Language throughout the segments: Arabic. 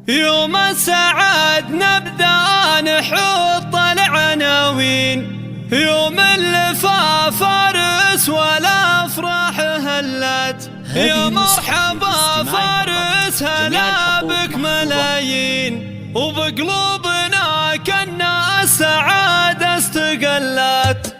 يوم السعد نبدأ نحط العناوين، يوم اللفا فارس والافراح هلت، يا مرحبا فارس هلا بك ملايين، وبقلوبنا كنا السعادة استقلت.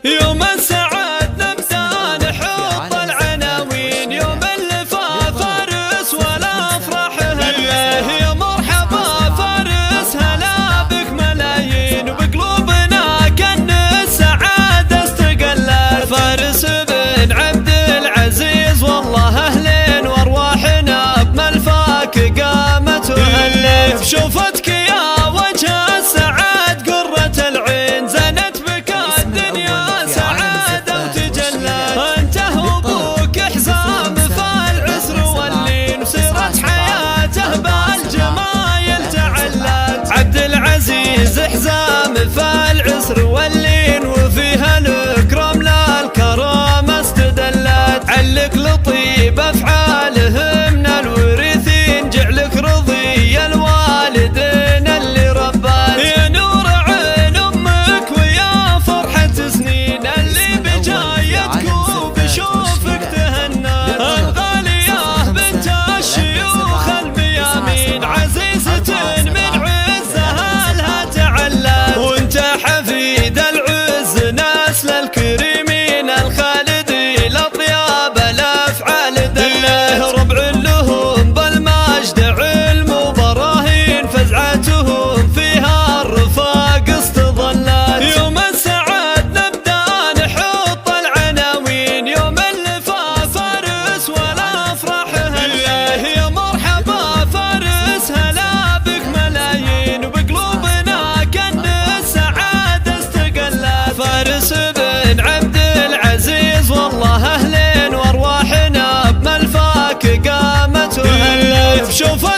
يوم السعد نبدأ نحط العناوين، يوم اللفا فارس والافراح هلت، يا مرحبا فارس هلا بك ملايين، وبقلوبنا كنا السعادة استقلت. فارس بن عبد العزيز والله اهلين، وارواحنا بملفاك قامت وهلت. شوفتك يا وجه السعاد قرة العين، زنت بك الدنيا سعادة وتجلت. انت وابوك حزام فالعسر واللين، وسيرت حياته بالجمايل تعلت. عبد العزيز حزام فالعسر واللين، وفيها الكرم للكرامة استدلت. علك لطيب افعاله من الورثين، جعلك رضي الوالدين اللي ربت. يا نور عين امك ويا فرحة سنين، اللي بجايتك وبشوفك تهنى. الغالية بنت الشيوخ الميامين، عزيزة من عزها لها تعلت. وانت حفيد العز نسل الكريمين، الخالدي الاطياب الافعال دله. ربع لهم بالمجد علم وبراهين، فزعتهم فيها الرفاق استظلت. يوم السعد نبدأ نحط العناوين، يوم اللفا فارس والافراح هلت، يا مرحبا فارس هلا بك ملايين، وبقلوبنا كن السعادة استقلت. فارس بن عبد العزيز والله اهلين، وارواحنا بملفاك قامت وهلت. شوف